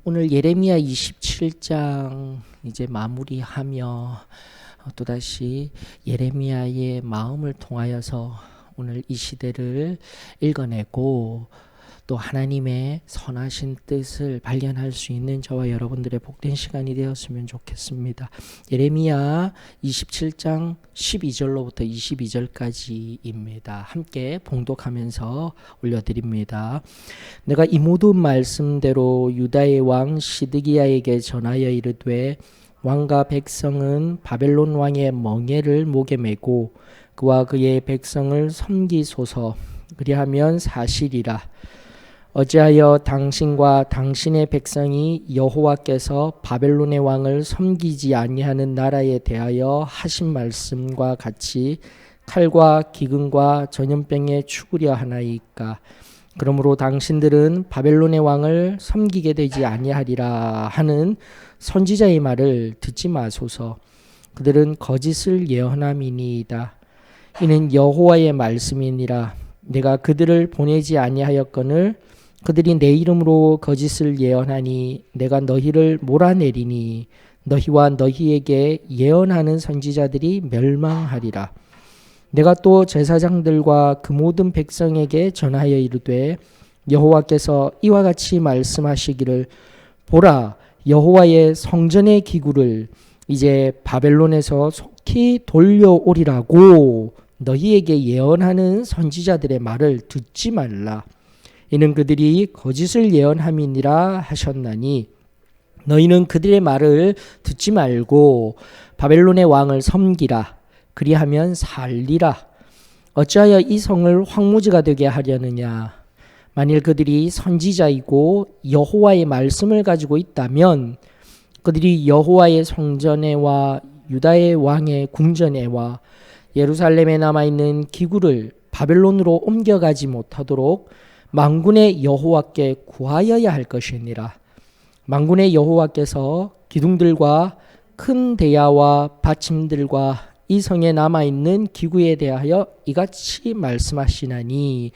오늘 예레미야 27장 이제 마무리하며 또다시 예레미야의 마음을 통하여서 오늘 이 시대를 읽어내고 또 하나님의 선하신 뜻을 발견할 수 있는 저와 여러분들의 복된 시간이 되었으면 좋겠습니다. 예레미야 27장 12절로부터 22절까지입니다. 함께 봉독하면서 올려드립니다. 내가 이 모든 말씀대로 유다의 왕 시드기야에게 전하여 이르되 왕과 백성은 바벨론 왕의 멍에를 목에 메고 그와 그의 백성을 섬기소서. 그리하면 사실이라. 어찌하여 당신과 당신의 백성이 여호와께서 바벨론의 왕을 섬기지 아니하는 나라에 대하여 하신 말씀과 같이 칼과 기근과 전염병에 죽으려 하나이까. 그러므로 당신들은 바벨론의 왕을 섬기게 되지 아니하리라 하는 선지자의 말을 듣지 마소서. 그들은 거짓을 예언함이니이다. 이는 여호와의 말씀이니라. 내가 그들을 보내지 아니하였거늘 그들이 내 이름으로 거짓을 예언하니 내가 너희를 몰아내리니 너희와 너희에게 예언하는 선지자들이 멸망하리라. 내가 또 제사장들과 그 모든 백성에게 전하여 이르되 여호와께서 이와 같이 말씀하시기를 보라, 여호와의 성전의 기구를 이제 바벨론에서 속히 돌려오리라고 너희에게 예언하는 선지자들의 말을 듣지 말라. 이는 그들이 거짓을 예언함이니라 하셨나니 너희는 그들의 말을 듣지 말고 바벨론의 왕을 섬기라. 그리하면 살리라. 어찌하여 이 성을 황무지가 되게 하려느냐. 만일 그들이 선지자이고 여호와의 말씀을 가지고 있다면 그들이 여호와의 성전에와 유다의 왕의 궁전에와 예루살렘에 남아있는 기구를 바벨론으로 옮겨가지 못하도록 만군의 여호와께 구하여야 할 것이니라. 만군의 여호와께서 기둥들과 큰 대야와 받침들과 이 성에 남아있는 기구에 대하여 이같이 말씀하시나니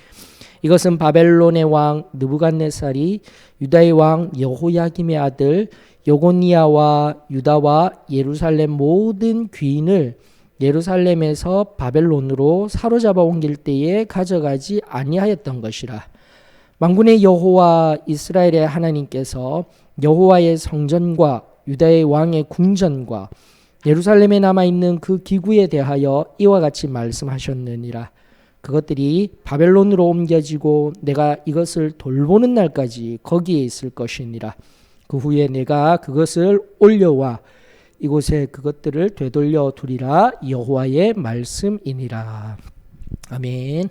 이것은 바벨론의 왕 느부갓네살이 유다의 왕 여호야김의 아들 여고니아와 유다와 예루살렘 모든 귀인을 예루살렘에서 바벨론으로 사로잡아 옮길 때에 가져가지 아니하였던 것이라. 만군의 여호와 이스라엘의 하나님께서 여호와의 성전과 유다의 왕의 궁전과 예루살렘에 남아있는 그 기구에 대하여 이와 같이 말씀하셨느니라. 그것들이 바벨론으로 옮겨지고 내가 이것을 돌보는 날까지 거기에 있을 것이니라. 그 후에 내가 그것을 올려와 이곳에 그것들을 되돌려 두리라. 여호와의 말씀이니라. 아멘.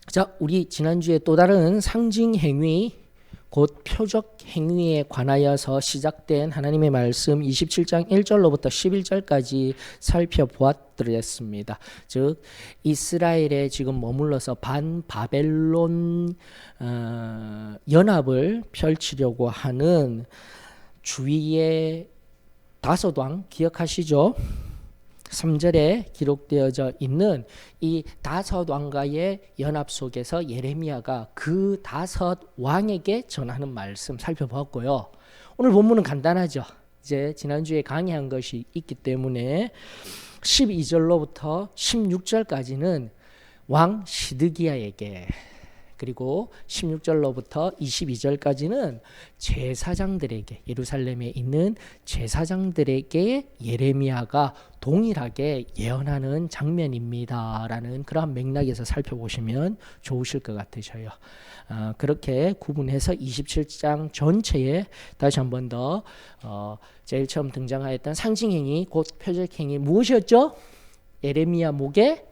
자, 우리 지난주에 또 다른 상징 행위 곧 표적 행위에 관하여서 시작된 하나님의 말씀 27장 1절로부터 11절까지 살펴보았습니다. 즉 이스라엘에 지금 머물러서 반바벨론 연합을 펼치려고 하는 주위의 다섯 왕 기억하시죠? 3절에 기록되어져 있는 이 다섯 왕과의 연합 속에서 예레미야가 그 다섯 왕에게 전하는 말씀 살펴보았고요. 오늘 본문은 간단하죠. 이제 지난주에 강의한 것이 있기 때문에 12절로부터 16절까지는 왕 시드기야에게, 그리고 16절로부터 22절까지는 제사장들에게, 예루살렘에 있는 제사장들에게 예레미야가 동일하게 예언하는 장면입니다라는 그러한 맥락에서 살펴보시면 좋으실 것 같으셔요. 그렇게 구분해서 27장 전체에 다시 한 번 더 제일 처음 등장하였던 상징행위 곧 표적행위 무엇이었죠? 예레미야 목에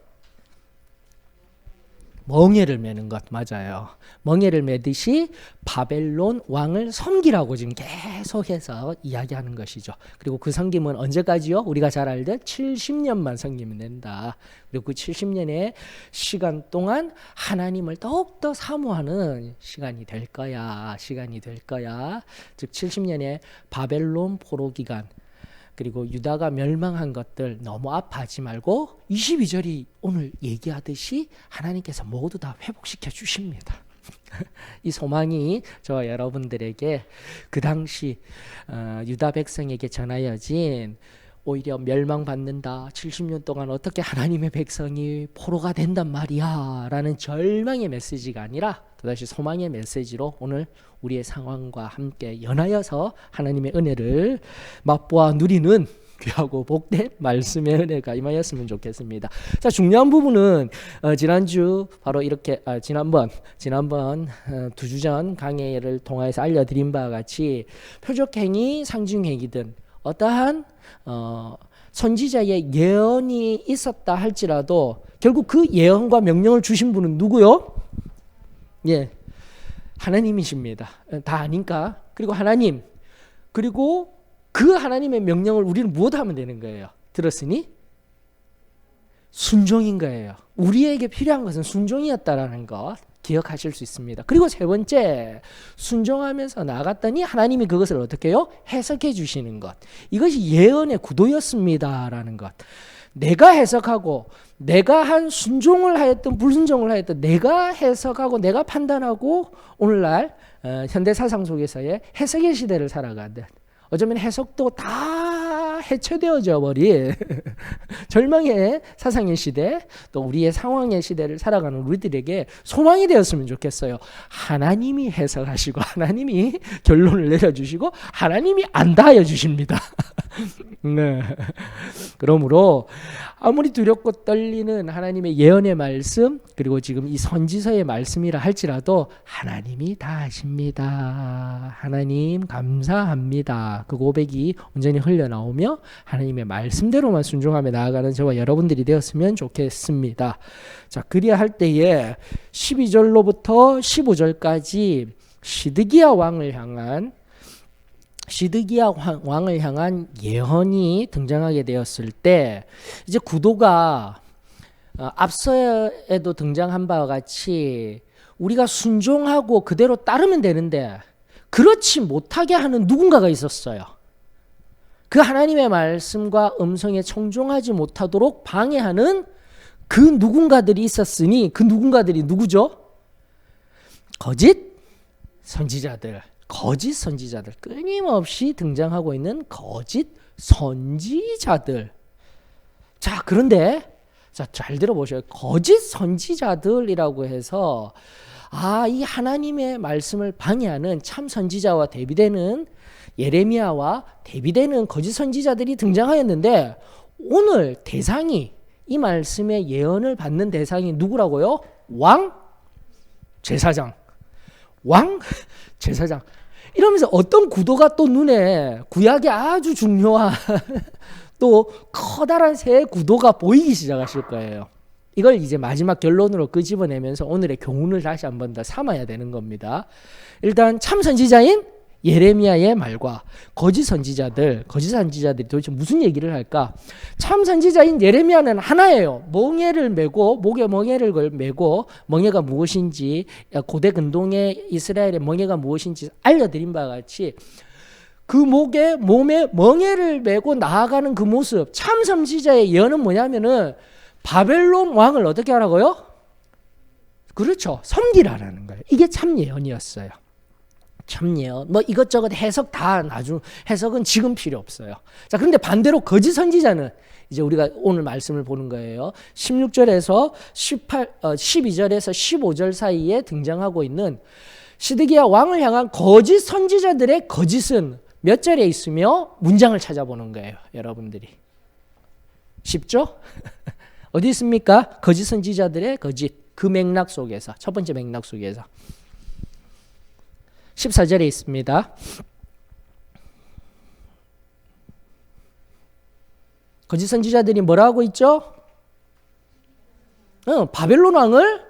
멍에를 매는 것 맞아요. 멍에를 매듯이 바벨론 왕을 섬기라고 지금 계속해서 이야기하는 것이죠. 그리고 그 섬김은 언제까지요? 우리가 잘 알듯 70년만 섬기면 된다. 그리고 그 70년의 시간 동안 하나님을 더욱더 사모하는 시간이 될 거야. 즉 70년의 바벨론 포로 기간, 그리고 유다가 멸망한 것들 너무 아파하지 말고 22절이 오늘 얘기하듯이 하나님께서 모두 다 회복시켜 주십니다. 이 소망이 저와 여러분들에게 그 당시 유다 백성에게 전하여진 오히려 멸망받는다. 70년 동안 어떻게 하나님의 백성이 포로가 된단 말이야 라는 절망의 메시지가 아니라 또다시 소망의 메시지로 오늘 우리의 상황과 함께 연하여서 하나님의 은혜를 맛보아 누리는 귀하고 복된 말씀의 은혜가 임하였으면 좋겠습니다. 자, 중요한 부분은 지난주 바로 이렇게 지난번 두 주 전 강해를 통해서 알려드린 바와 같이 표적행위, 상징행위든 어떠한 선지자의 예언이 있었다 할지라도 결국 그 예언과 명령을 주신 분은 누구요? 예, 하나님이십니다. 다 아니까. 그리고 하나님, 그리고 그 하나님의 명령을 우리는 무엇 하면 되는 거예요? 들었으니 순종인 거예요. 우리에게 필요한 것은 순종이었다라는 것 기억하실 수 있습니다. 그리고 세 번째, 순종하면서 나아갔더니 하나님이 그것을 어떻게 해요? 해석해 주시는 것. 이것이 예언의 구도였습니다라는 것. 내가 해석하고 내가 한 순종을 하였든 불순종을 하였든 내가 해석하고 내가 판단하고 오늘날 현대 사상 속에서의 해석의 시대를 살아가는, 어쩌면 해석도 다 해체되어져 버린 절망의 사상의 시대, 또 우리의 상황의 시대를 살아가는 우리들에게 소망이 되었으면 좋겠어요. 하나님이 해석하시고 하나님이 결론을 내려주시고 하나님이 안다하여 주십니다. 네. 그러므로 아무리 두렵고 떨리는 하나님의 예언의 말씀, 그리고 지금 이 선지서의 말씀이라 할지라도 하나님이 다 하십니다. 하나님 감사합니다. 그 고백이 온전히 흘러나오며 하나님의 말씀대로만 순종하며 나아가는 저와 여러분들이 되었으면 좋겠습니다. 자, 그리야 할 때에 12절로부터 15절까지 시드기야 왕을 향한 예언이 등장하게 되었을 때 이제 구도가 앞서에도 등장한 바와 같이 우리가 순종하고 그대로 따르면 되는데 그렇지 못하게 하는 누군가가 있었어요. 그 하나님의 말씀과 음성에 청종하지 못하도록 방해하는 그 누군가들이 있었으니 그 누군가들이 누구죠? 거짓 선지자들, 끊임없이 등장하고 있는 거짓 선지자들. 자, 그런데 잘 들어보셔요. 거짓 선지자들이라고 해서 이 하나님의 말씀을 방해하는 참 선지자와 대비되는 예레미야와 대비되는 거짓 선지자들이 등장하였는데 오늘 대상이, 이 말씀의 예언을 받는 대상이 누구라고요? 왕, 제사장. 이러면서 어떤 구도가 또 눈에 구약의 아주 중요한 또 커다란 새 구도가 보이기 시작하실 거예요. 이걸 이제 마지막 결론으로 끄집어내면서 오늘의 교훈을 다시 한 번 더 삼아야 되는 겁니다. 일단 참 선지자인 예레미야의 말과 거짓 선지자들이 도대체 무슨 얘기를 할까? 참 선지자인 예레미야는 하나예요. 멍에를 메고, 목에 멍에를 메고, 멍에가 무엇인지, 고대 근동의 이스라엘의 멍에가 무엇인지 알려드린 바와 같이 그 몸에 멍에를 메고 나아가는 그 모습, 참 선지자의 예언은 뭐냐면은 바벨론 왕을 어떻게 하라고요? 그렇죠. 섬기라라는 거예요. 이게 참 예언이었어요. 참 예언. 이것저것 해석 다 해석은 지금 필요 없어요. 자, 그런데 반대로 거짓 선지자는 이제 우리가 오늘 말씀을 보는 거예요. 16절에서 12절에서 15절 사이에 등장하고 있는 시드기야 왕을 향한 거짓 선지자들의 거짓은 몇 절에 있으며 문장을 찾아보는 거예요. 여러분들이. 쉽죠? 어디 있습니까? 거짓 선지자들의 거짓. 그 맥락 속에서, 첫 번째 맥락 속에서 14절에 있습니다. 거짓 선지자들이 뭐라 하고 있죠? 바벨론 왕을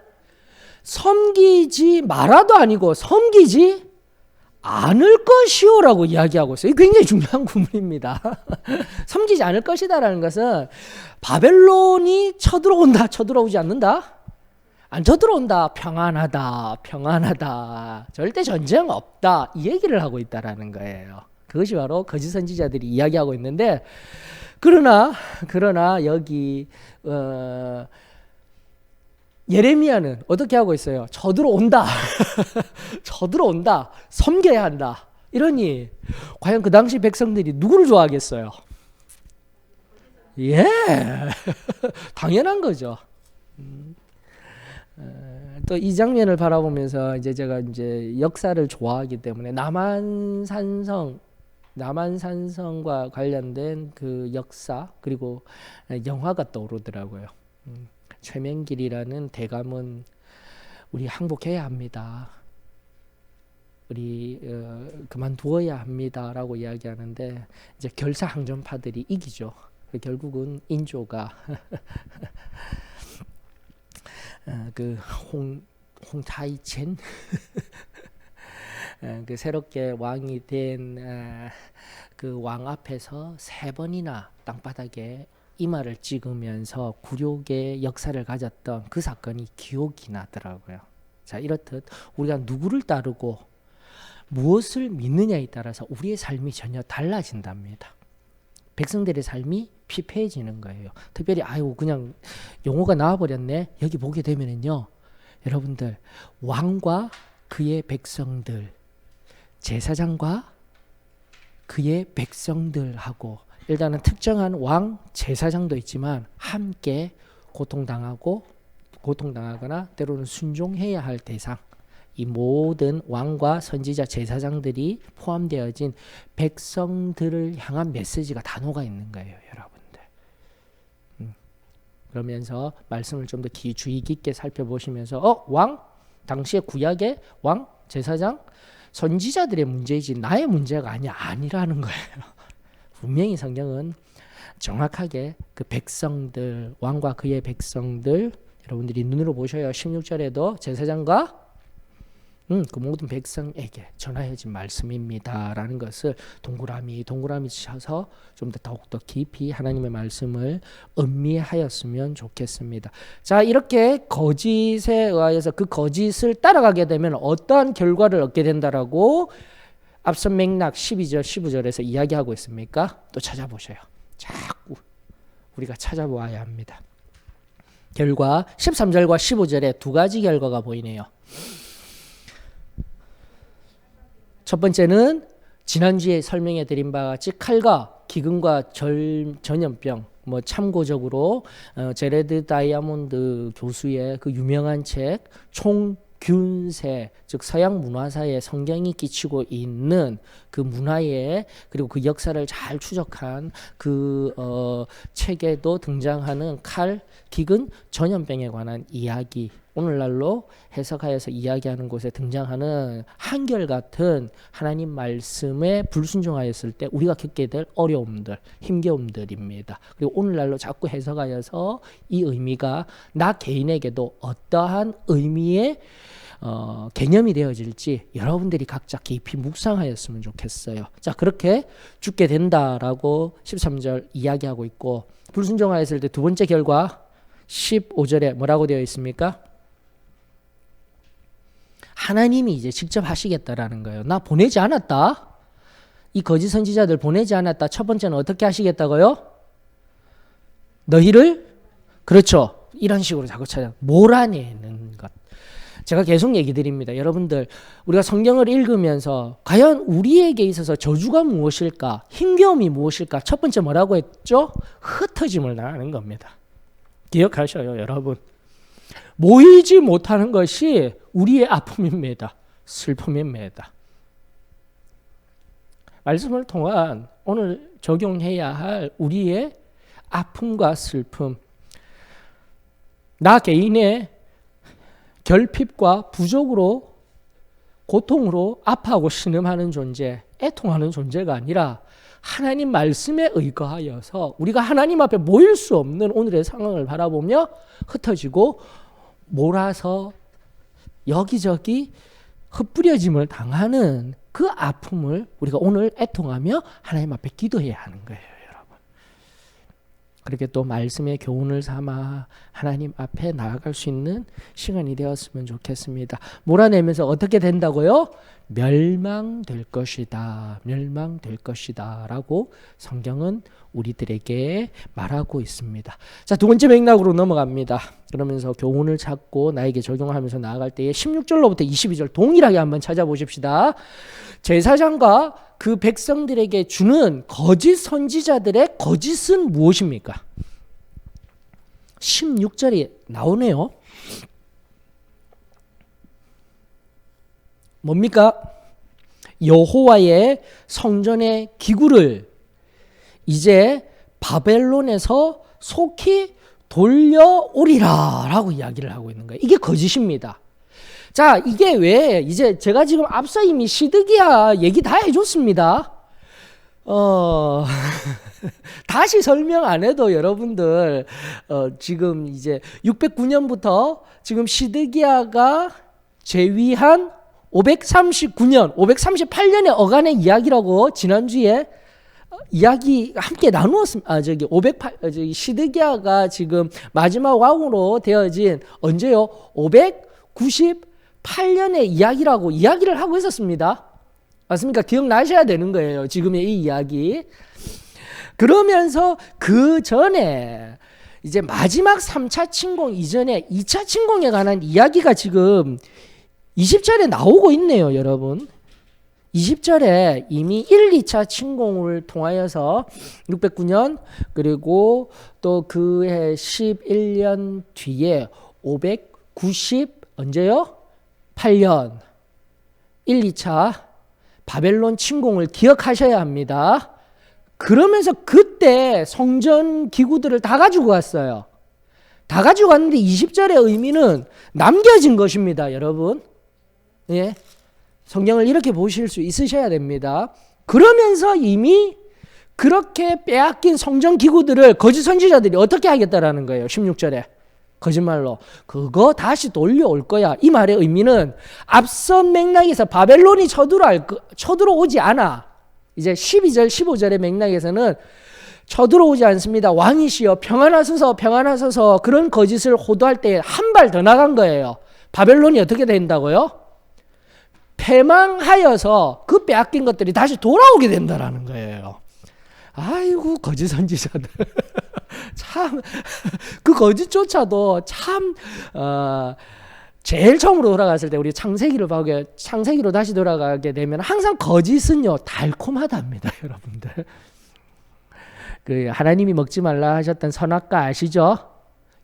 섬기지 마라도 아니고 섬기지 않을 것이오라고 이야기하고 있어요. 이게 굉장히 중요한 구문입니다. 섬기지 않을 것이다라는 것은 바벨론이 쳐들어오지 않는다? 안 쳐들어온다. 평안하다. 절대 전쟁 없다. 이 얘기를 하고 있다라는 거예요. 그것이 바로 거짓 선지자들이 이야기하고 있는데, 그러나 여기 예레미야는 어떻게 하고 있어요? 저들어온다. 저들어온다. 섬겨야 한다. 이러니 과연 그 당시 백성들이 누구를 좋아하겠어요? 예. 당연한 거죠. 또 이 장면을 바라보면서 이제 제가 이제 역사를 좋아하기 때문에 남한산성과 관련된 그 역사 그리고 영화가 떠오르더라고요. 최명길이라는 대감은 우리 항복해야 합니다. 우리 그만두어야 합니다라고 이야기하는데 이제 결사항전파들이 이기죠. 결국은 인조가 그 홍타이첸 그 새롭게 왕이 된 그 왕 앞에서 3번이나 땅바닥에 이마를 찍으면서 굴욕의 역사를 가졌던 그 사건이 기억이 나더라고요. 자, 이렇듯 우리가 누구를 따르고 무엇을 믿느냐에 따라서 우리의 삶이 전혀 달라진답니다. 백성들의 삶이 피폐해지는 거예요. 특별히 그냥 용어가 나와버렸네. 여기 보게 되면은요, 여러분들 왕과 그의 백성들, 제사장과 그의 백성들하고 일단은 특정한 왕, 제사장도 있지만 함께 고통당하거나 때로는 순종해야 할 대상, 이 모든 왕과 선지자, 제사장들이 포함되어진 백성들을 향한 메시지가 다 녹아 있는 거예요, 여러분들. 그러면서 말씀을 좀 더 주의 깊게 살펴보시면서 당시의 구약의 왕, 제사장, 선지자들의 문제이지 나의 문제가 아니라는 거예요. 분명히 성경은 정확하게 그 백성들, 왕과 그의 백성들, 여러분들이 눈으로 보셔요. 16절에도 제사장과 그 모든 백성에게 전하여진 말씀입니다라는 것을 동그라미 쳐서 좀 더 더욱더 깊이 하나님의 말씀을 음미하였으면 좋겠습니다. 자, 이렇게 거짓에 의하여서 그 거짓을 따라가게 되면 어떠한 결과를 얻게 된다라고 앞선 맥락 12절 15절에서 이야기하고 있습니까? 또 찾아보셔요. 자꾸 우리가 찾아보아야 합니다. 결과 13절과 15절에 두 가지 결과가 보이네요. 첫 번째는 지난주에 설명해 드린 바와 같이 칼과 기근과 전염병, 참고적으로 제레드 다이아몬드 교수의 그 유명한 책 총균세, 즉 서양 문화사에 성경이 끼치고 있는 그 문화에 그리고 그 역사를 잘 추적한 그 책에도 등장하는 칼, 기근, 전염병에 관한 이야기, 오늘날로 해석하여서 이야기하는 곳에 등장하는 한결같은 하나님 말씀에 불순종하였을 때 우리가 겪게 될 어려움들, 힘겨움들입니다. 그리고 오늘날로 자꾸 해석하여서 이 의미가 나 개인에게도 어떠한 의미의 개념이 되어질지 여러분들이 각자 깊이 묵상하였으면 좋겠어요. 자, 그렇게 죽게 된다라고 13절 이야기하고 있고, 불순종하였을 때 두 번째 결과 15절에 뭐라고 되어 있습니까? 하나님이 이제 직접 하시겠다라는 거예요. 나 보내지 않았다. 이 거짓 선지자들 보내지 않았다. 첫 번째는 어떻게 하시겠다고요? 너희를, 그렇죠, 이런 식으로 자꾸 몰아내는 것. 제가 계속 얘기 드립니다. 여러분들, 우리가 성경을 읽으면서 과연 우리에게 있어서 저주가 무엇일까? 힘겨움이 무엇일까? 첫 번째 뭐라고 했죠? 흩어짐을 당하는 겁니다. 기억하셔요, 여러분. 모이지 못하는 것이 우리의 아픔입니다. 슬픔입니다. 말씀을 통한 오늘 적용해야 할 우리의 아픔과 슬픔, 나 개인의 결핍과 부족으로, 고통으로 아파하고 신음하는 존재, 애통하는 존재가 아니라 하나님 말씀에 의거하여서 우리가 하나님 앞에 모일 수 없는 오늘의 상황을 바라보며 흩어지고 몰아서 여기저기 흩뿌려짐을 당하는 그 아픔을 우리가 오늘 애통하며 하나님 앞에 기도해야 하는 거예요, 여러분. 그렇게 또 말씀의 교훈을 삼아 하나님 앞에 나아갈 수 있는 시간이 되었으면 좋겠습니다. 몰아내면서 어떻게 된다고요? 멸망될 것이다. 멸망될 것이다. 라고 성경은 우리들에게 말하고 있습니다. 자, 두 번째 맥락으로 넘어갑니다. 그러면서 교훈을 찾고 나에게 적용하면서 나아갈 때에 16절로부터 22절 동일하게 한번 찾아보십시다. 제사장과 그 백성들에게 주는 거짓 선지자들의 거짓은 무엇입니까? 16절이 나오네요. 뭡니까? 여호와의 성전의 기구를 이제 바벨론에서 속히 돌려오리라 라고 이야기를 하고 있는 거예요. 이게 거짓입니다. 자, 이게 왜 이제 제가 지금 앞서 이미 시드기야 얘기 다 해줬습니다. 다시 설명 안 해도 여러분들 지금 이제 609년부터 지금 시드기야가 재위한 539년, 538년의 어간의 이야기라고 지난주에 이야기 함께 나누었습니다. 시드기야가 지금 마지막 왕으로 되어진 언제요? 598년의 이야기라고 이야기를 하고 있었습니다. 맞습니까? 기억나셔야 되는 거예요. 지금의 이 이야기. 그러면서 그 전에 이제 마지막 3차 침공 이전에 2차 침공에 관한 이야기가 지금 20절에 나오고 있네요, 여러분. 20절에 이미 1, 2차 침공을 통하여서 609년 그리고 또 그해 11년 뒤에 590 언제요? 8년 1, 2차 바벨론 침공을 기억하셔야 합니다. 그러면서 그때 성전 기구들을 다 가지고 갔어요. 다 가지고 갔는데 20절의 의미는 남겨진 것입니다, 여러분. 예. 성경을 이렇게 보실 수 있으셔야 됩니다. 그러면서 이미 그렇게 빼앗긴 성전 기구들을 거짓 선지자들이 어떻게 하겠다라는 거예요. 16절에. 거짓말로. 그거 다시 돌려올 거야. 이 말의 의미는 앞선 맥락에서 바벨론이 쳐들어오지 않아. 이제 12절, 15절의 맥락에서는 쳐들어오지 않습니다. 왕이시여 평안하소서 평안하소서 그런 거짓을 호도할 때 한 발 더 나간 거예요. 바벨론이 어떻게 된다고요? 패망하여서 그 빼앗긴 것들이 다시 돌아오게 된다라는 거예요. 아이고 거짓 선지자들 참 그 거짓조차도 참 제일 처음으로 돌아갔을 때 우리 창세기로 다시 돌아가게 되면 항상 거짓은요 달콤하답니다, 여러분들. 그 하나님이 먹지 말라 하셨던 선악과 아시죠?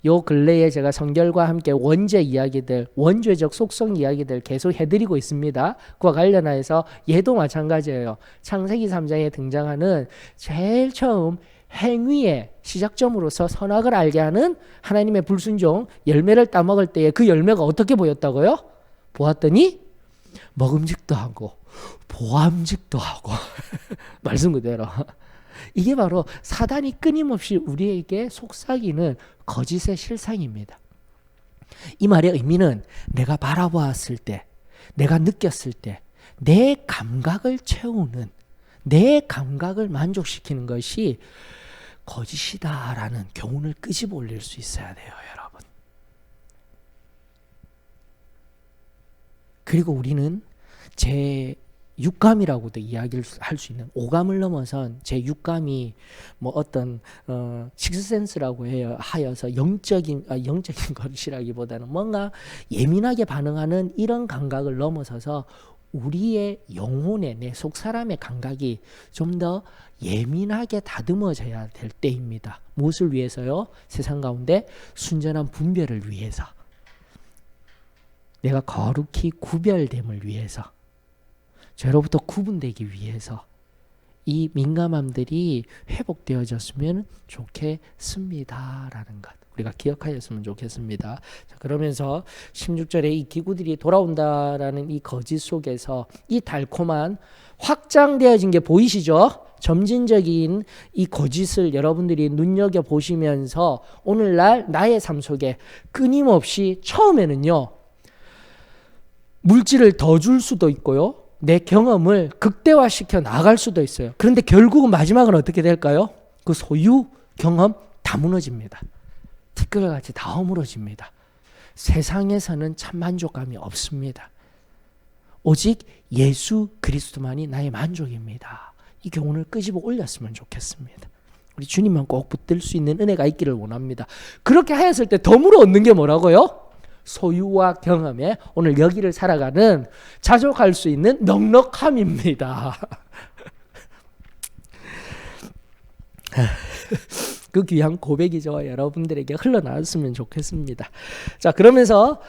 요 근래에 제가 성결과 함께 원죄 이야기들, 원죄적 속성 이야기들 계속 해드리고 있습니다. 그와 관련해서 얘도 마찬가지예요. 창세기 3장에 등장하는 제일 처음 행위의 시작점으로서 선악을 알게 하는 하나님의 불순종 열매를 따먹을 때에 그 열매가 어떻게 보였다고요? 보았더니 먹음직도 하고 보암직도 하고 말씀 그대로 이게 바로 사단이 끊임없이 우리에게 속삭이는 거짓의 실상입니다. 이 말의 의미는 내가 바라보았을 때, 내가 느꼈을 때 내 감각을 채우는, 내 감각을 만족시키는 것이 거짓이다라는 교훈을 끄집어 올릴 수 있어야 돼요, 여러분. 그리고 우리는 제 육감이라고도 이야기를 할 수 있는 오감을 넘어선 제 육감이 뭐 어떤 식스센스라고 하여서 영적인 것이라기보다는 뭔가 예민하게 반응하는 이런 감각을 넘어서서 우리의 영혼의 내 속 사람의 감각이 좀 더 예민하게 다듬어져야 될 때입니다. 무엇을 위해서요? 세상 가운데 순전한 분별을 위해서, 내가 거룩히 구별됨을 위해서, 죄로부터 구분되기 위해서 이 민감함들이 회복되어졌으면 좋겠습니다라는 것 우리가 기억하였으면 좋겠습니다. 자, 그러면서 16절에 이 기구들이 돌아온다라는 이 거짓 속에서 이 달콤한 확장되어진 게 보이시죠? 점진적인 이 거짓을 여러분들이 눈여겨보시면서 오늘날 나의 삶 속에 끊임없이 처음에는요 물질을 더 줄 수도 있고요 내 경험을 극대화시켜 나갈 수도 있어요. 그런데 결국은 마지막은 어떻게 될까요? 그 소유 경험 다 무너집니다. 티끌같이 다 허물어집니다. 세상에서는 참 만족감이 없습니다. 오직 예수 그리스도만이 나의 만족입니다. 이 교훈을 끄집어 올렸으면 좋겠습니다. 우리 주님만 꼭 붙들 수 있는 은혜가 있기를 원합니다. 그렇게 하였을 때 덤으로 얻는 게 뭐라고요? 소유와 경험에 오늘 여기를 살아가는 자족할 수 있는 넉넉함입니다. 그 귀한 고백이 저와 여러분들에게 흘러나왔으면 좋겠습니다. 자, 그러면서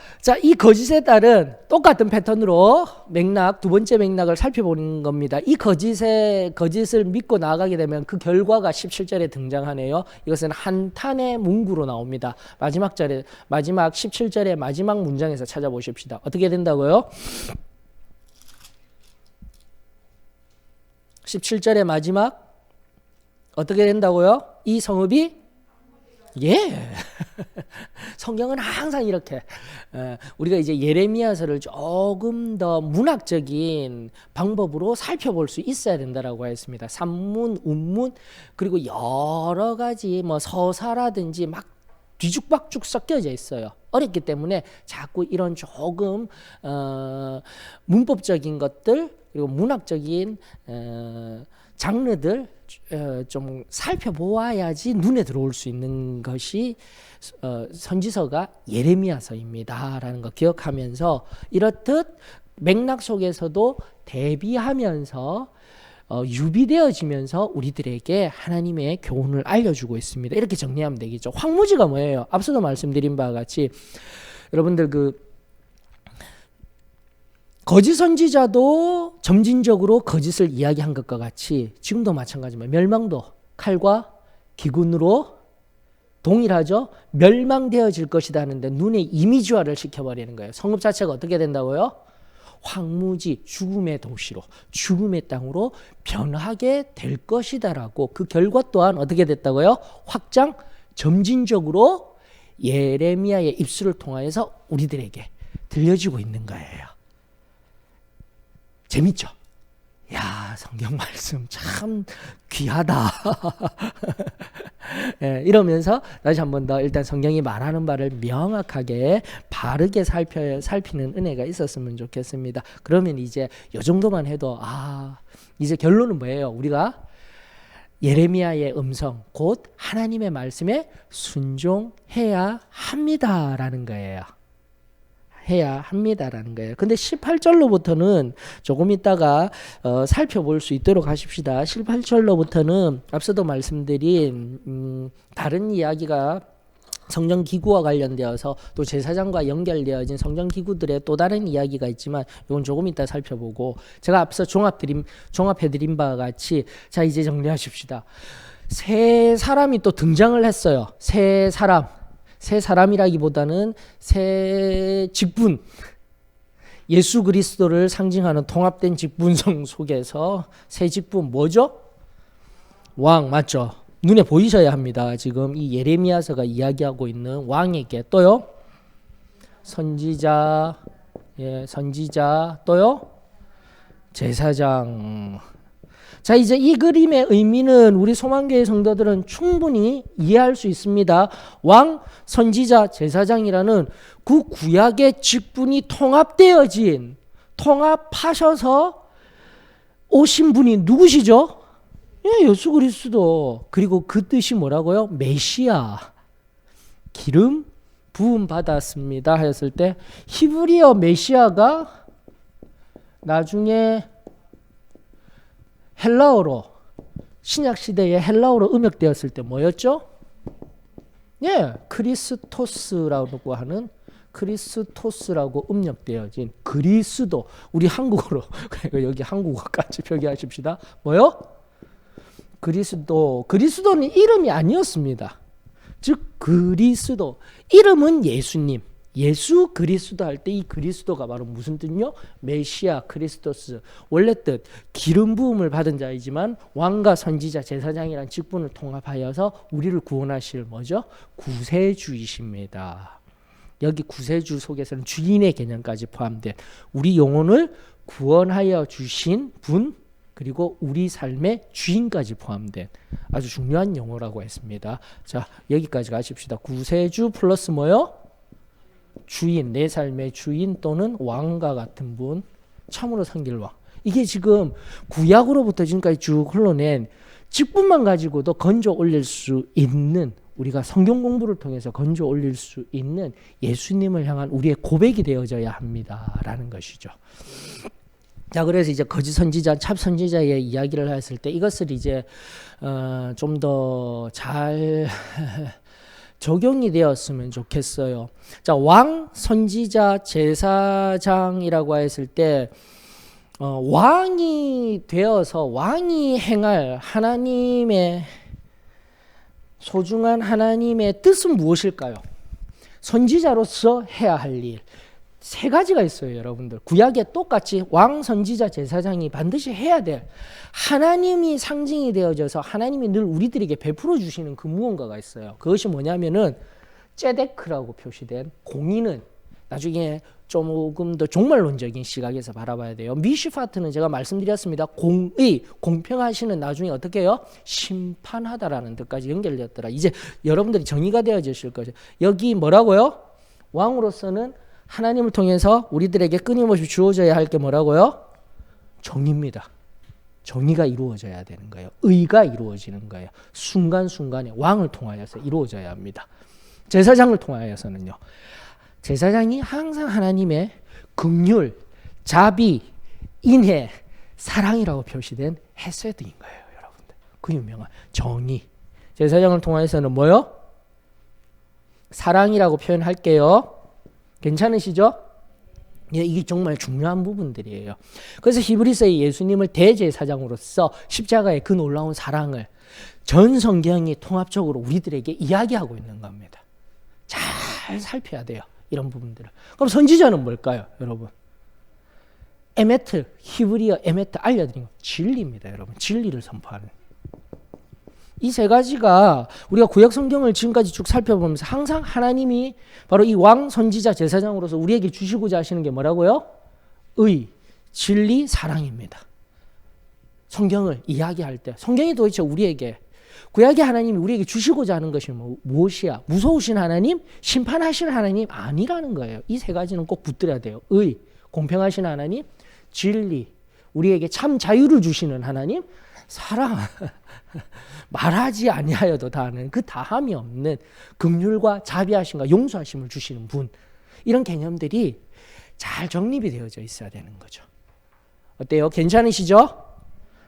이 거짓에 따른 똑같은 패턴으로 두 번째 맥락을 살펴보는 겁니다. 이 거짓을 믿고 나아가게 되면 그 결과가 17절에 등장하네요. 이것은 한탄의 문구로 나옵니다. 마지막 17절의 마지막 문장에서 찾아보십시다. 어떻게 된다고요? 17절의 마지막 어떻게 된다고요? 이 성읍이 성경은 항상 이렇게 우리가 이제 예레미야서를 조금 더 문학적인 방법으로 살펴볼 수 있어야 된다라고 했습니다. 산문, 운문 그리고 여러 가지 서사라든지 막 뒤죽박죽 섞여져 있어요. 어렵기 때문에 자꾸 이런 조금 문법적인 것들 그리고 문학적인 장르들 좀 살펴보아야지 눈에 들어올 수 있는 것이 선지서가 예레미야서입니다라는 거 기억하면서 이렇듯 맥락 속에서도 대비하면서 유비되어지면서 우리들에게 하나님의 교훈을 알려주고 있습니다. 이렇게 정리하면 되겠죠. 황무지가 뭐예요? 앞서도 말씀드린 바와 같이 여러분들 거짓 선지자도 점진적으로 거짓을 이야기한 것과 같이 지금도 마찬가지입니다. 멸망도 칼과 기근으로 동일하죠. 멸망되어질 것이다 하는데 눈에 이미지화를 시켜버리는 거예요. 성읍 자체가 어떻게 된다고요? 황무지, 죽음의 도시로, 죽음의 땅으로 변하게 될 것이다라고 그 결과 또한 어떻게 됐다고요? 확장, 점진적으로 예레미야의 입술을 통하여서 우리들에게 들려지고 있는 거예요. 재밌죠? 야, 성경 말씀 참 귀하다. 이러면서 다시 한 번 더 일단 성경이 말하는 바를 명확하게 바르게 살피는 은혜가 있었으면 좋겠습니다. 그러면 이제 이 정도만 해도 이제 결론은 뭐예요? 우리가 예레미야의 음성 곧 하나님의 말씀에 순종해야 합니다라는 거예요. 해야 합니다라는 거예요. 근데 18절로부터는 조금 있다가 살펴볼 수 있도록 하십시다. 18절로부터는 앞서도 말씀드린 다른 이야기가 성전기구와 관련되어서 또 제사장과 연결되어진 성전기구들의 또 다른 이야기가 있지만 이건 조금 이따 살펴보고 제가 앞서 종합해드린 바와 같이 자 이제 정리하십시다. 새 사람이 또 등장을 했어요. 새 사람이라기보다는 새 직분, 예수 그리스도를 상징하는 통합된 직분성 속에서 새 직분 뭐죠? 왕 맞죠? 눈에 보이셔야 합니다. 지금 이 예레미야서가 이야기하고 있는 왕에게 또요? 선지자 또요? 제사장. 자 이제 이 그림의 의미는 우리 소망교회 성도들은 충분히 이해할 수 있습니다. 왕, 선지자, 제사장이라는 그 구약의 직분이 통합하셔서 오신 분이 누구시죠? 예수 그리스도. 그리고 그 뜻이 뭐라고요? 메시아. 기름 부음 받았습니다 하였을 때 히브리어 메시아가 나중에 헬라어로 신약시대에 헬라어로 음역되었을 때 뭐였죠? 크리스토스라고 하는 크리스토스라고 음역되어진 그리스도. 우리 한국어로 여기 한국어까지 표기하십시다. 뭐요? 그리스도는 이름이 아니었습니다. 즉 그리스도. 이름은 예수님. 예수 그리스도 할 때 이 그리스도가 바로 무슨 뜻이요? 메시아 크리스토스. 원래 뜻 기름 부음을 받은 자이지만 왕과 선지자 제사장이란 직분을 통합하여서 우리를 구원하실 뭐죠? 구세주이십니다. 여기 구세주 속에서는 주인의 개념까지 포함된 우리 영혼을 구원하여 주신 분 그리고 우리 삶의 주인까지 포함된 아주 중요한 용어라고 했습니다. 자 여기까지 가십시다. 구세주 플러스 뭐요? 주인, 내 삶의 주인 또는 왕과 같은 분. 참으로 섬길 왕. 이게 지금 구약으로부터 지금까지 쭉 흘러낸 직분만 가지고도 건져 올릴 수 있는, 우리가 성경 공부를 통해서 건져 올릴 수 있는 예수님을 향한 우리의 고백이 되어져야 합니다라는 것이죠. 자, 그래서 이제 거짓 선지자, 참 선지자의 이야기를 했을 때 이것을 이제 좀 더 잘 적용이 되었으면 좋겠어요. 자, 왕, 선지자, 제사장이라고 했을 때 왕이 되어서 왕이 행할 하나님의 소중한 하나님의 뜻은 무엇일까요? 선지자로서 해야 할 일. 세 가지가 있어요, 여러분들. 구약에 똑같이 왕, 선지자, 제사장이 반드시 해야 될, 하나님이 상징이 되어져서 하나님이 늘 우리들에게 베풀어 주시는 그 무언가가 있어요. 그것이 뭐냐면은 째데크라고 표시된 공의는, 나중에 조금 더 종말론적인 시각에서 바라봐야 돼요. 미시파트는 제가 말씀드렸습니다. 공의, 공평하시는, 나중에 어떻게 해요? 심판하다라는 뜻까지 연결되었더라. 이제 여러분들이 정의가 되어지실 거죠. 여기 뭐라고요? 왕으로서는 하나님을 통해서 우리들에게 끊임없이 주어져야 할 게 뭐라고요? 정의입니다. 정의가 이루어져야 되는 거예요. 의가 이루어지는 거예요. 순간순간에 왕을 통하여서 이루어져야 합니다. 제사장을 통하여서는요. 제사장이 항상 하나님의 긍휼, 자비, 인애, 사랑이라고 표시된 헤세드인 거예요, 여러분들. 그 유명한 정의. 제사장을 통해서는 뭐요? 사랑이라고 표현할게요. 괜찮으시죠? 예, 이게 정말 중요한 부분들이에요. 그래서 히브리서에 예수님을 대제사장으로서 십자가의 그 놀라운 사랑을 전 성경이 통합적으로 우리들에게 이야기하고 있는 겁니다. 잘 살펴야 돼요, 이런 부분들을. 그럼 선지자는 뭘까요, 여러분? 에메트, 히브리어 에메트 알려드린 거 진리입니다, 여러분. 진리를 선포하는. 이 세 가지가 우리가 구약 성경을 지금까지 쭉 살펴보면서 항상 하나님이 바로 이 왕, 선지자, 제사장으로서 우리에게 주시고자 하시는 게 뭐라고요? 의, 진리, 사랑입니다. 성경을 이야기할 때 성경이 도대체 우리에게, 구약의 하나님이 우리에게 주시고자 하는 것이 무엇이야? 무서우신 하나님? 심판하실 하나님? 아니라는 거예요. 이 세 가지는 꼭 붙들어야 돼요. 의, 공평하신 하나님, 진리, 우리에게 참 자유를 주시는 하나님, 사랑, 말하지 아니하여도 다하는 그 다함이 없는 긍휼과 자비하심과 용서하심을 주시는 분. 이런 개념들이 잘 정립이 되어져 있어야 되는 거죠. 어때요? 괜찮으시죠?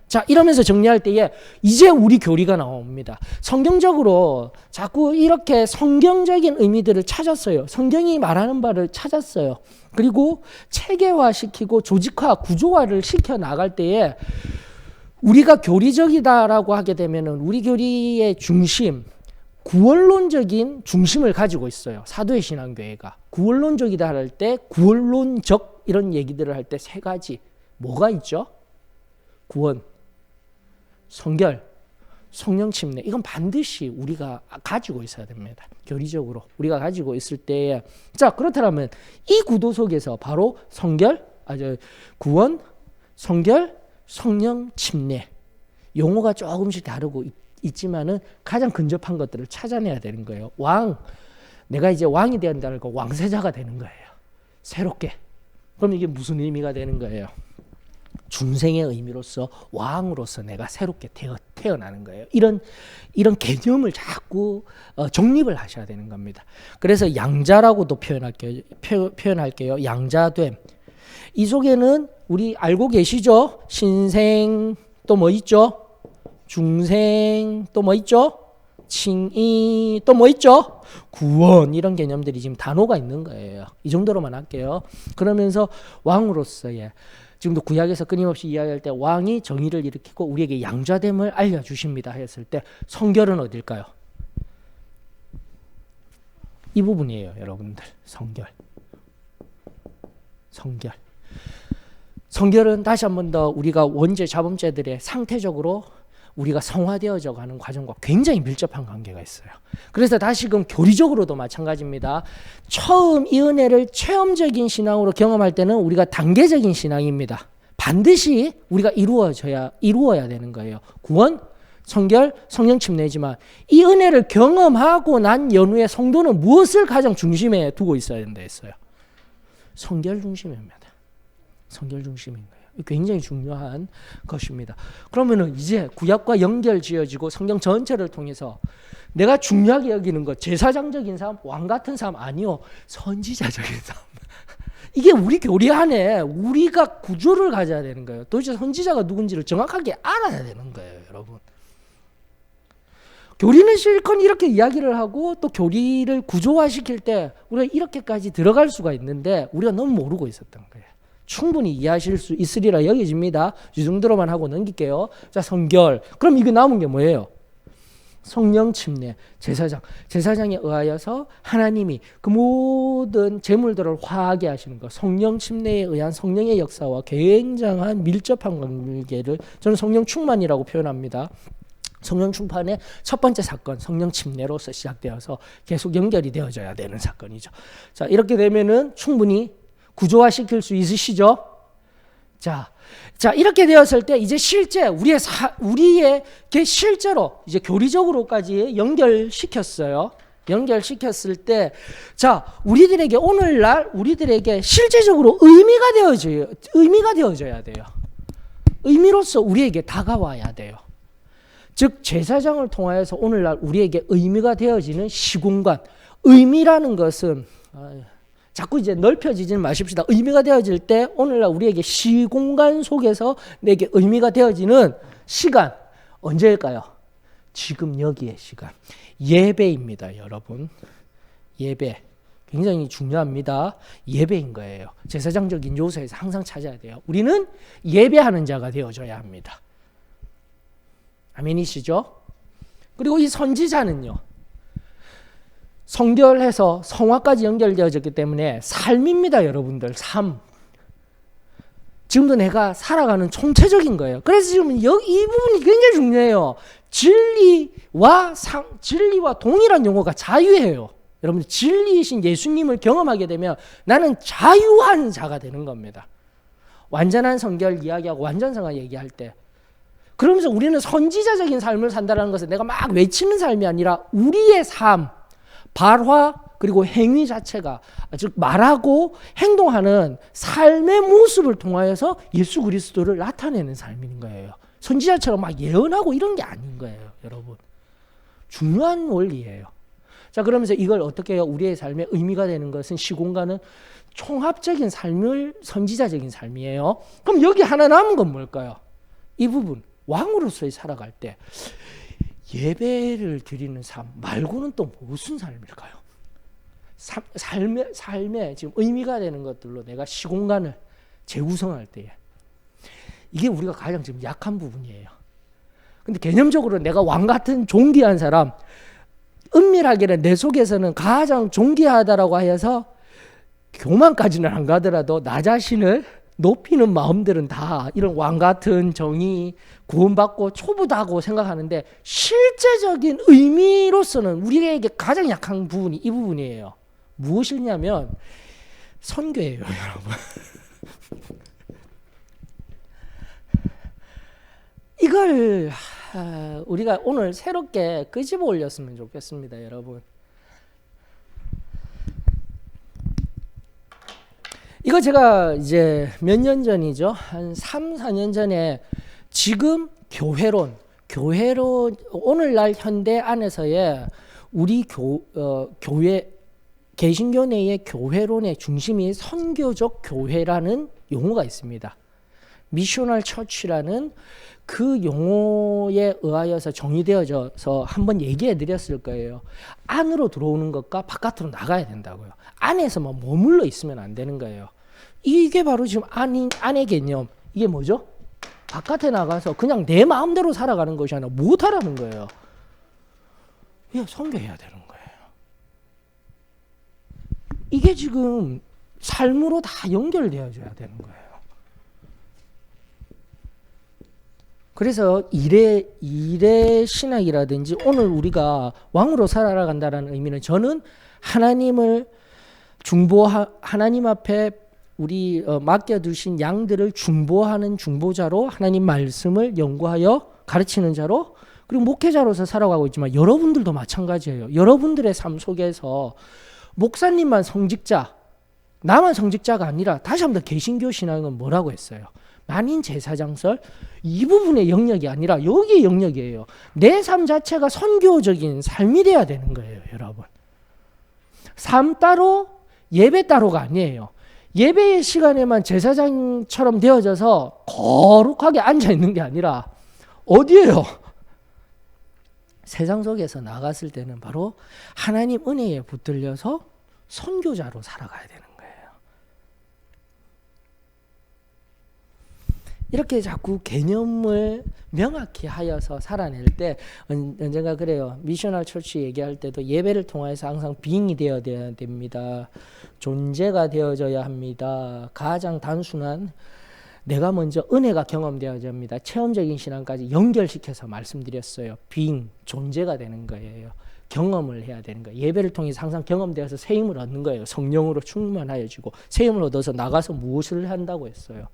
자, 이러면서 정리할 때에 이제 우리 교리가 나옵니다. 성경적으로 자꾸 이렇게 성경적인 의미들을 찾았어요. 성경이 말하는 바를 찾았어요. 그리고 체계화시키고 조직화, 구조화를 시켜 나갈 때에 우리가 교리적이다라고 하게 되면은 우리 교리의 중심, 구원론적인 중심을 가지고 있어요. 사도의 신앙교회가. 구원론적이다 할 때, 구원론적 이런 얘기들을 할 때 세 가지. 뭐가 있죠? 구원, 성결, 성령 침례. 이건 반드시 우리가 가지고 있어야 됩니다. 교리적으로 우리가 가지고 있을 때에, 자, 그렇다면 이 구도 속에서 바로 성결, 구원, 성결, 성령 침례, 용어가 조금씩 다르고 있지만은 가장 근접한 것들을 찾아내야 되는 거예요. 왕, 내가 이제 왕이 된다는 거, 왕세자가 되는 거예요. 새롭게. 그럼 이게 무슨 의미가 되는 거예요? 중생의 의미로서 왕으로서 내가 새롭게 태어나는 거예요. 이런 개념을 자꾸 정립을 하셔야 되는 겁니다. 그래서 양자라고도 표현할게요. 양자됨. 이 속에는 우리 알고 계시죠? 신생, 또 뭐 있죠? 중생, 또 뭐 있죠? 칭의, 또 뭐 있죠? 구원, 이런 개념들이 지금 단어가 있는 거예요. 이 정도로만 할게요. 그러면서 왕으로서의, 지금도 구약에서 끊임없이 이야기할 때 왕이 정의를 일으키고 우리에게 양자됨을 알려주십니다 했을 때 성결은 어딜까요? 이 부분이에요, 여러분들. 성결. 성결은 다시 한 번 더 우리가 원죄 자범죄들의 상태적으로 우리가 성화되어져 가는 과정과 굉장히 밀접한 관계가 있어요. 그래서 다시금 교리적으로도 마찬가지입니다. 처음 이 은혜를 체험적인 신앙으로 경험할 때는 우리가 단계적인 신앙입니다. 반드시 우리가 이루어야 되는 거예요. 구원, 성결, 성령 침례지만 이 은혜를 경험하고 난 연후에 성도는 무엇을 가장 중심에 두고 있어야 된다 했어요? 성결 중심입니다. 성결 중심인 거예요. 굉장히 중요한 것입니다. 그러면은 이제 구약과 연결 지어지고 성경 전체를 통해서 내가 중요하게 여기는 것, 제사장적인 삶, 왕 같은 삶 아니요, 선지자적인 삶. 이게 우리 교리 안에 우리가 구조를 가져야 되는 거예요. 도대체 선지자가 누군지를 정확하게 알아야 되는 거예요, 여러분. 교리는 실컷 이렇게 이야기를 하고 또 교리를 구조화시킬 때 우리가 이렇게까지 들어갈 수가 있는데 우리가 너무 모르고 있었던 거예요. 충분히 이해하실 수 있으리라 여겨집니다. 이 정도로만 하고 넘길게요. 자, 성결. 그럼 이게 남은 게 뭐예요? 성령 침례, 제사장에 의하여서 하나님이 그 모든 재물들을 화하게 하시는 것, 성령 침례에 의한 성령의 역사와 굉장한 밀접한 관계를 저는 성령 충만이라고 표현합니다. 성령 충만의 첫 번째 사건, 성령 침례로서 시작되어서 계속 연결이 되어져야 되는 사건이죠. 자, 이렇게 되면은 충분히 구조화시킬 수 있으시죠? 자, 이렇게 되었을 때 이제 실제 우리에게 실제로 이제 교리적으로까지 연결시켰어요. 연결시켰을 때, 자, 우리들에게 오늘날 우리들에게 실제적으로 의미가 되어져야 돼요. 의미로서 우리에게 다가와야 돼요. 즉 제사장을 통하여서 오늘날 우리에게 의미가 되어지는 시공간, 의미라는 것은 자꾸 이제 넓혀지지는 마십시다. 의미가 되어질 때 오늘날 우리에게 시공간 속에서 내게 의미가 되어지는 시간 언제일까요? 지금 여기의 시간. 예배입니다, 여러분. 예배. 굉장히 중요합니다. 예배인 거예요. 제사장적인 요소에서 항상 찾아야 돼요. 우리는 예배하는 자가 되어줘야 합니다. 아멘이시죠? 그리고 이 선지자는요, 성결해서 성화까지 연결되어졌기 때문에 삶입니다, 여러분들. 삶. 지금도 내가 살아가는 총체적인 거예요. 그래서 지금 이 부분이 굉장히 중요해요. 진리와 동일한 용어가 자유예요. 여러분, 진리이신 예수님을 경험하게 되면 나는 자유한 자가 되는 겁니다. 완전한 성결 이야기하고 완전 성화 얘기할 때, 그러면서 우리는 선지자적인 삶을 산다는 것은 내가 막 외치는 삶이 아니라 우리의 삶, 발화 그리고 행위 자체가, 즉 말하고 행동하는 삶의 모습을 통하여서 예수 그리스도를 나타내는 삶인 거예요. 선지자처럼 막 예언하고 이런 게 아닌 거예요, 여러분. 중요한 원리예요. 자, 그러면서 이걸 어떻게 해요? 우리의 삶에 의미가 되는 것은 시공간은 총합적인 삶을 선지자적인 삶이에요. 그럼 여기 하나 남은 건 뭘까요? 이 부분. 왕으로서의 살아갈 때 예배를 드리는 삶 말고는 또 무슨 삶일까요? 삶에 지금 의미가 되는 것들로 내가 시공간을 재구성할 때에 이게 우리가 가장 지금 약한 부분이에요. 근데 개념적으로 내가 왕 같은 존귀한 사람, 은밀하게는 내 속에서는 가장 존귀하다라고 하여서 교만까지는 안 가더라도 나 자신을 높이는 마음들은 다 이런 왕 같은 정의, 구원받고 초보다고 생각하는데 실제적인 의미로서는 우리에게 가장 약한 부분이 이 부분이에요. 무엇이냐면 선교예요, 여러분. 이걸 우리가 오늘 새롭게 끄집어 올렸으면 좋겠습니다, 여러분. 이거 제가 이제 몇 년 전이죠. 한 3, 4년 전에 지금 교회론 오늘날 현대 안에서의 우리 교회 개신교 내의 교회론의 중심이 선교적 교회라는 용어가 있습니다. 미셔널 처치라는 그 용어에 의하여서 정의되어져서 한번 얘기해 드렸을 거예요. 안으로 들어오는 것과 바깥으로 나가야 된다고요. 안에서만 머물러 있으면 안 되는 거예요. 이게 바로 지금 안의 개념. 이게 뭐죠? 바깥에 나가서 그냥 내 마음대로 살아가는 것이 아니라 못하라는 거예요. 이게 선교해야 되는 거예요. 이게 지금 삶으로 다 연결되어져야 되는 거예요. 그래서 일의 신학이라든지 오늘 우리가 왕으로 살아간다는 의미는 저는 하나님 앞에 우리 맡겨두신 양들을 중보하는 중보자로 하나님 말씀을 연구하여 가르치는 자로 그리고 목회자로서 살아가고 있지만 여러분들도 마찬가지예요. 여러분들의 삶 속에서 목사님만 성직자, 나만 성직자가 아니라 다시 한번 더 개신교 신앙은 뭐라고 했어요? 만인 제사장설 이 부분의 영역이 아니라 여기의 영역이에요. 내 삶 자체가 선교적인 삶이 돼야 되는 거예요, 여러분. 삶 따로 예배 따로가 아니에요. 예배의 시간에만 제사장처럼 되어져서 거룩하게 앉아 있는 게 아니라 어디에요? 세상 속에서 나갔을 때는 바로 하나님 은혜에 붙들려서 선교자로 살아가야 되는 거예요. 이렇게 자꾸 개념을 명확히 하여서 살아낼 때 언젠가 그래요. 미셔널 처치 얘기할 때도 예배를 통해서 항상 빙이 되어야 됩니다. 존재가 되어져야 합니다. 가장 단순한 내가 먼저 은혜가 경험되어야 합니다. 체험적인 신앙까지 연결시켜서 말씀드렸어요. 빙, 존재가 되는 거예요. 경험을 해야 되는 거예요. 예배를 통해서 항상 경험되어서 새 힘을 얻는 거예요. 성령으로 충만하여지고 새 힘을 얻어서 나가서 무엇을 한다고 했어요?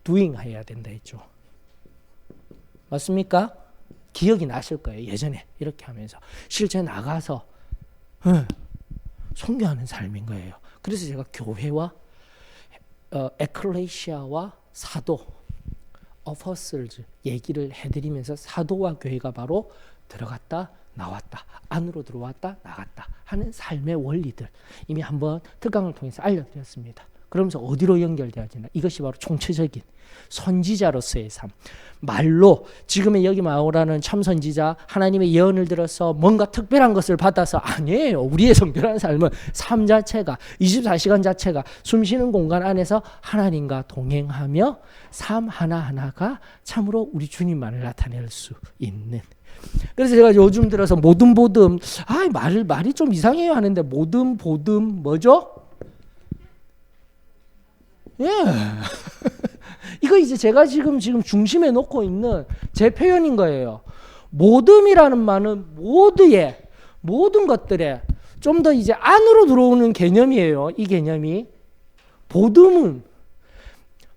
doing 해야 된다 했죠. 맞습니까? 기억이 나실 거예요. 예전에 이렇게 하면서 실제 나가서 선교하는 삶인 거예요. 그래서 제가 교회와 에클레시아와 사도 어퍼슬즈 얘기를 해드리면서 사도와 교회가 바로 들어갔다 나왔다 안으로 들어왔다 나갔다 하는 삶의 원리들 이미 한번 특강을 통해서 알려드렸습니다. 그러면서 어디로 연결되어지나? 이것이 바로 총체적인 선지자로서의 삶. 말로 지금의 여기 나오라는 참선지자 하나님의 예언을 들어서 뭔가 특별한 것을 받아서 아니에요. 우리의 성결한 삶은 삶 자체가 24시간 자체가 숨쉬는 공간 안에서 하나님과 동행하며 삶 하나하나가 참으로 우리 주님만을 나타낼 수 있는. 그래서 제가 요즘 들어서 모든 보듬 말이 좀 이상해요 하는데 모든 보듬 뭐죠? 예. 이거 이제 제가 지금 중심에 놓고 있는 제 표현인 거예요. 모듬이라는 말은 모든 것들에 좀 더 이제 안으로 들어오는 개념이에요. 이 개념이.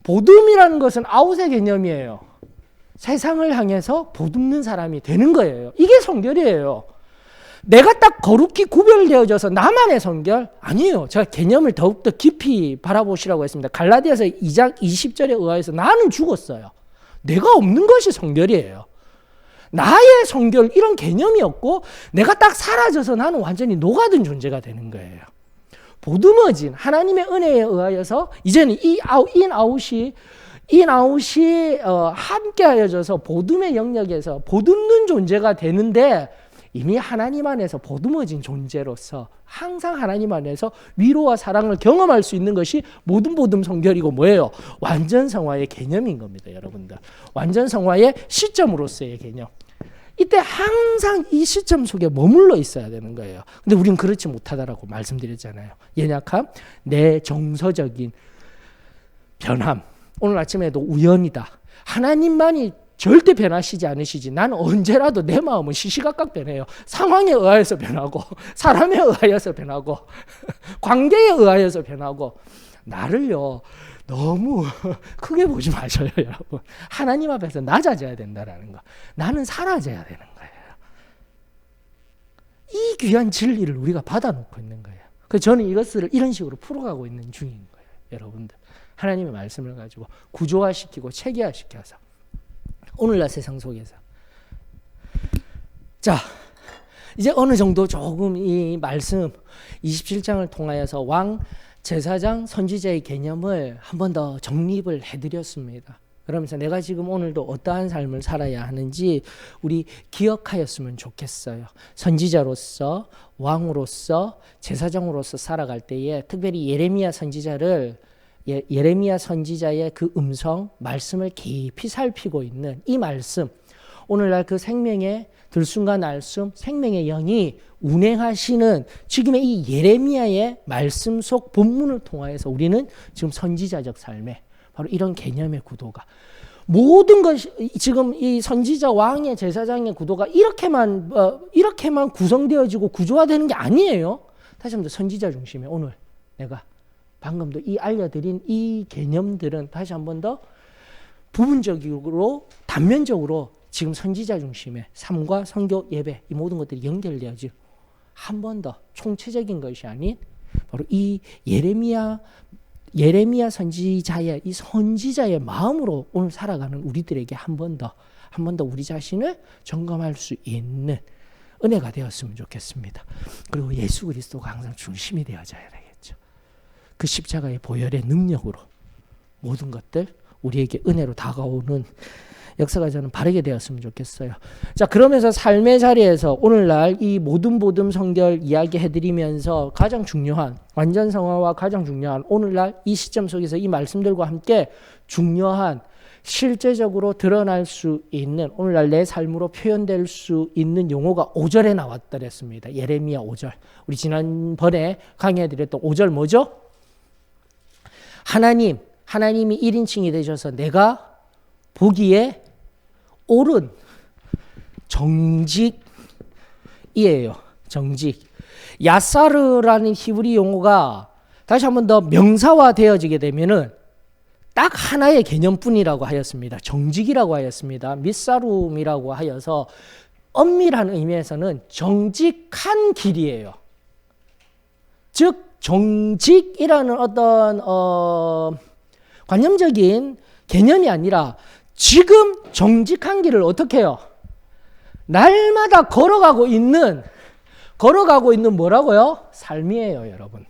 보듬이라는 것은 아웃의 개념이에요. 세상을 향해서 보듬는 사람이 되는 거예요. 이게 성결이에요. 내가 딱 거룩히 구별되어져서 나만의 성결? 아니에요. 제가 개념을 더욱더 깊이 바라보시라고 했습니다. 갈라디아서 2장 20절에 의하여서 나는 죽었어요. 내가 없는 것이 성결이에요. 나의 성결 이런 개념이 없고 내가 딱 사라져서 나는 완전히 녹아든 존재가 되는 거예요. 보듬어진 하나님의 은혜에 의하여서 이제는 인아웃이 함께 하여져서 보듬의 영역에서 보듬는 존재가 되는데 이미 하나님 안에서 보듬어진 존재로서 항상 하나님 안에서 위로와 사랑을 경험할 수 있는 것이 모든 보듬 성결이고 뭐예요? 완전 성화의 개념인 겁니다, 여러분들. 완전 성화의 시점으로서의 개념. 이때 항상 이 시점 속에 머물러 있어야 되는 거예요. 근데 우리는 그렇지 못하다라고 말씀드렸잖아요. 연약함, 내 정서적인 변함. 오늘 아침에도 우연이다. 하나님만이 절대 변하시지 않으시지. 나는 언제라도 내 마음은 시시각각 변해요. 상황에 의하여서 변하고 사람에 의하여서 변하고 관계에 의하여서 변하고 나를요 너무 크게 보지 마셔요, 여러분. 하나님 앞에서 낮아져야 된다라는 거. 나는 사라져야 되는 거예요. 이 귀한 진리를 우리가 받아놓고 있는 거예요. 그래서 저는 이것을 이런 식으로 풀어가고 있는 중인 거예요, 여러분들. 하나님의 말씀을 가지고 구조화시키고 체계화시켜서 오늘날 세상 속에서. 자, 이제 어느 정도 조금 이 말씀 27장을 통하여서 왕, 제사장, 선지자의 개념을 한 번 더 정립을 해드렸습니다. 그러면서 내가 지금 오늘도 어떠한 삶을 살아야 하는지 우리 기억하였으면 좋겠어요. 선지자로서, 왕으로서, 제사장으로서 살아갈 때에 특별히 예레미야 선지자의 그 음성, 말씀을 깊이 살피고 있는 이 말씀, 오늘날 그 생명의 들숨과 날숨, 생명의 영이 운행하시는 지금의 이 예레미야의 말씀 속 본문을 통하여서 우리는 지금 선지자적 삶에 바로 이런 개념의 구도가 모든 것이 지금 이 선지자 왕의 제사장의 구도가 이렇게만 구성되어지고 구조화되는 게 아니에요. 다시 한번 선지자 중심에 오늘 내가 방금도 이 알려드린 이 개념들은 다시 한 번 더 부분적으로 단면적으로 지금 선지자 중심의 삶과 선교 예배 이 모든 것들이 연결되어지고 한 번 더 총체적인 것이 아닌 바로 이 예레미야 선지자의 이 선지자의 마음으로 오늘 살아가는 우리들에게 한 번 더 우리 자신을 점검할 수 있는 은혜가 되었으면 좋겠습니다. 그리고 예수 그리스도가 항상 중심이 되어져야 되겠죠. 그 십자가의 보혈의 능력으로 모든 것들 우리에게 은혜로 다가오는 역사가 저는 바르게 되었으면 좋겠어요. 자, 그러면서 삶의 자리에서 오늘날 이 모든 복음 성결 이야기해드리면서 가장 중요한 완전성화와 가장 중요한 오늘날 이 시점 속에서 이 말씀들과 함께 중요한 실제적으로 드러날 수 있는 오늘날 내 삶으로 표현될 수 있는 용어가 5절에 나왔더랬습니다. 예레미야 5절. 우리 지난번에 강의해드렸던 5절 뭐죠? 하나님이 1인칭이 되셔서 내가 보기에 옳은 정직이에요. 정직. 야사르라는 히브리 용어가 다시 한 번 더 명사화 되어지게 되면은 딱 하나의 개념뿐이라고 하였습니다. 정직이라고 하였습니다. 미사룸이라고 하여서 엄밀한 의미에서는 정직한 길이에요. 즉 정직이라는 어떤 관념적인 개념이 아니라 지금 정직한 길을 어떻게 해요? 날마다 걸어가고 있는 뭐라고요? 삶이에요, 여러분.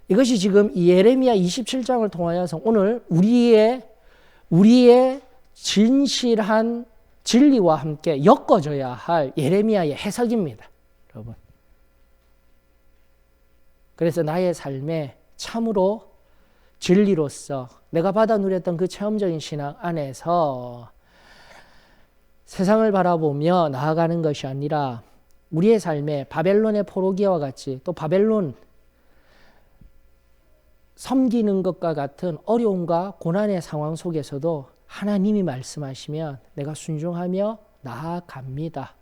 이것이 지금 예레미야 27장을 통하여서 오늘 우리의 진실한 진리와 함께 엮어져야 할 예레미야의 해석입니다, 여러분. 그래서 나의 삶에 참으로 진리로서 내가 받아 누렸던 그 체험적인 신앙 안에서 세상을 바라보며 나아가는 것이 아니라 우리의 삶에 바벨론의 포로기와 같이 또 바벨론 섬기는 것과 같은 어려움과 고난의 상황 속에서도 하나님이 말씀하시면 내가 순종하며 나아갑니다.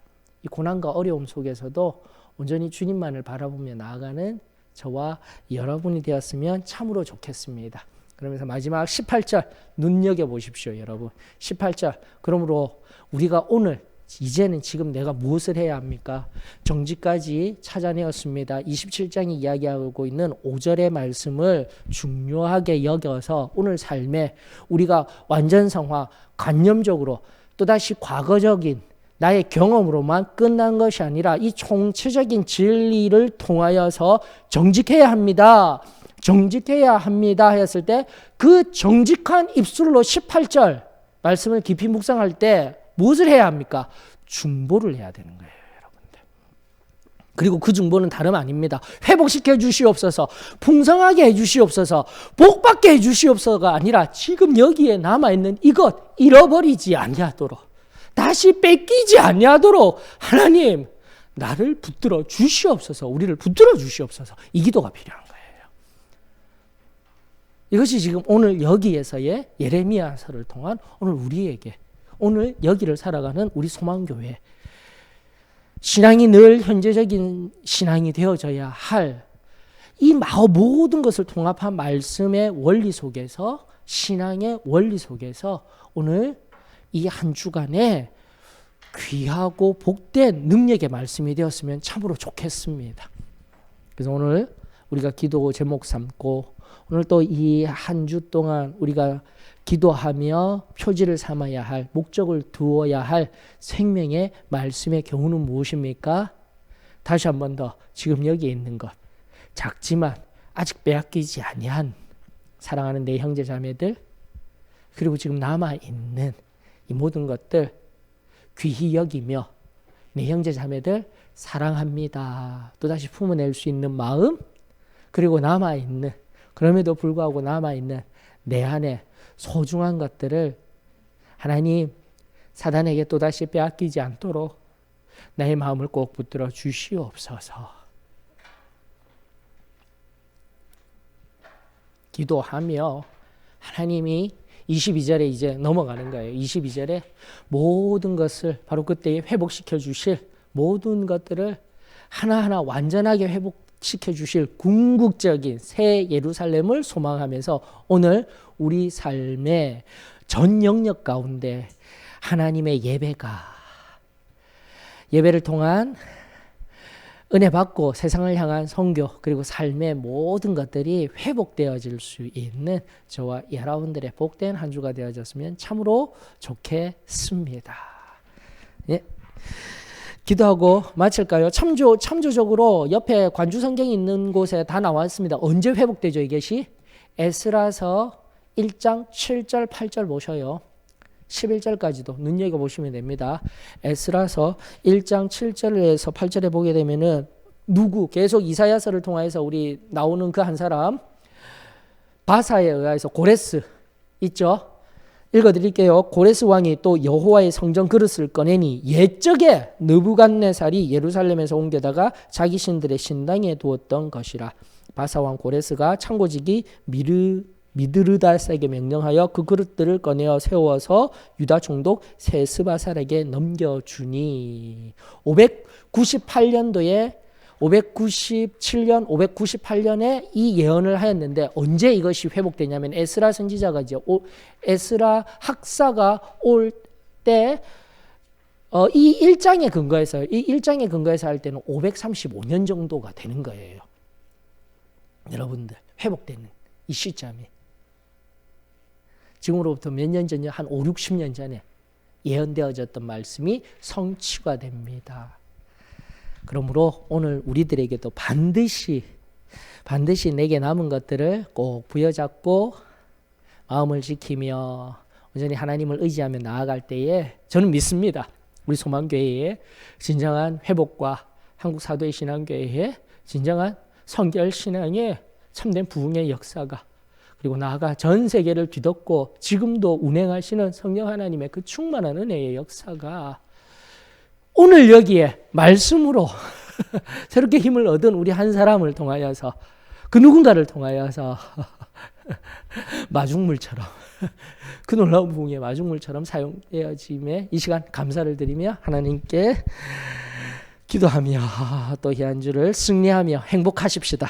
이 고난과 어려움 속에서도 온전히 주님만을 바라보며 나아가는 저와 여러분이 되었으면 참으로 좋겠습니다. 그러면서 마지막 18절 눈여겨보십시오, 여러분. 18절. 그러므로 우리가 오늘 이제는 지금 내가 무엇을 해야 합니까? 정직까지 찾아내었습니다. 27장이 이야기하고 있는 5절의 말씀을 중요하게 여겨서 오늘 삶에 우리가 완전성화, 관념적으로 또다시 과거적인 나의 경험으로만 끝난 것이 아니라 이 총체적인 진리를 통하여서 정직해야 합니다. 정직해야 합니다 했을 때 그 정직한 입술로 18절 말씀을 깊이 묵상할 때 무엇을 해야 합니까? 중보를 해야 되는 거예요, 여러분들. 그리고 그 중보는 다름 아닙니다. 회복시켜 주시옵소서, 풍성하게 해주시옵소서, 복받게 해주시옵소서가 아니라 지금 여기에 남아있는 이것 잃어버리지 아니하도록, 다시 뺏기지 아니하도록 하나님 나를 붙들어 주시옵소서, 우리를 붙들어 주시옵소서, 이 기도가 필요한 거예요. 이것이 지금 오늘 여기에서의 예레미야서를 통한 오늘 우리에게, 오늘 여기를 살아가는 우리 소망교회 신앙이 늘 현재적인 신앙이 되어져야 할 이 모든 것을 통합한 말씀의 원리 속에서, 신앙의 원리 속에서 오늘 이 한 주간에 귀하고 복된 능력의 말씀이 되었으면 참으로 좋겠습니다. 그래서 오늘 우리가 기도 제목 삼고 오늘 또 이 한 주 동안 우리가 기도하며 표지를 삼아야 할, 목적을 두어야 할 생명의 말씀의 경우는 무엇입니까? 다시 한 번 더 지금 여기에 있는 것, 작지만 아직 빼앗기지 아니한 사랑하는 내 형제 자매들, 그리고 지금 남아있는 이 모든 것들 귀히 여기며 내 형제 자매들 사랑합니다. 또다시 품어낼 수 있는 마음, 그리고 남아있는, 그럼에도 불구하고 남아있는 내 안에 소중한 것들을 하나님 사단에게 또다시 빼앗기지 않도록 나의 마음을 꼭 붙들어 주시옵소서. 기도하며 하나님이 22절에 이제 넘어가는 거예요. 22절에 모든 것을 바로 그때 회복시켜 주실 모든 것들을 하나하나 완전하게 회복시켜 주실 궁극적인 새 예루살렘을 소망하면서 오늘 우리 삶의 전 영역 가운데 하나님의 예배를 통한 은혜 받고 세상을 향한 선교 그리고 삶의 모든 것들이 회복되어질 수 있는 저와 여러분들의 복된 한 주가 되어졌으면 참으로 좋겠습니다. 예. 기도하고 마칠까요? 참조적으로 옆에 관주 성경이 있는 곳에 다 나왔습니다. 언제 회복되죠 이것이? 에스라서 1장 7절 8절 보셔요. 11절까지도 눈여겨보시면 됩니다. 에스라서 1장 7절에서 8절에 보게 되면은 누구 계속 이사야서를 통해서 우리 나오는 그 한 사람 바사에 의해서 고레스 있죠. 읽어드릴게요. 고레스 왕이 또 여호와의 성전 그릇을 꺼내니 옛적에 느부갓네살이 예루살렘에서 옮겨다가 자기 신들의 신당에 두었던 것이라. 바사 왕 고레스가 창고지기 미드르닷에게 명령하여 그 그릇들을 꺼내어 세워서 유다 총독 세스바살에게 넘겨주니 597년, 598년에 이 예언을 하였는데 언제 이것이 회복되냐면 에스라 선지자가 이제 에스라 학사가 올 때 이 1장에 근거해서 할 때는 535년 정도가 되는 거예요. 여러분들 회복되는 이 시점이 지금으로부터 몇 년 전이요? 한 5, 60년 전에 예언되어졌던 말씀이 성취가 됩니다. 그러므로 오늘 우리들에게도 반드시 내게 남은 것들을 꼭 부여잡고 마음을 지키며 온전히 하나님을 의지하며 나아갈 때에 저는 믿습니다. 우리 소망교회의 진정한 회복과 한국 사도의 신앙교회의 진정한 성결 신앙의 참된 부흥의 역사가 그리고 나아가 전 세계를 뒤덮고 지금도 운행하시는 성령 하나님의 그 충만한 은혜의 역사가 오늘 여기에 말씀으로 새롭게 힘을 얻은 우리 한 사람을 통하여서 그 누군가를 통하여서 마중물처럼 그 놀라운 부흥의 마중물처럼 사용되어짐에 이 시간 감사를 드리며 하나님께 기도하며 또 이 한 주를 승리하며 행복하십시다.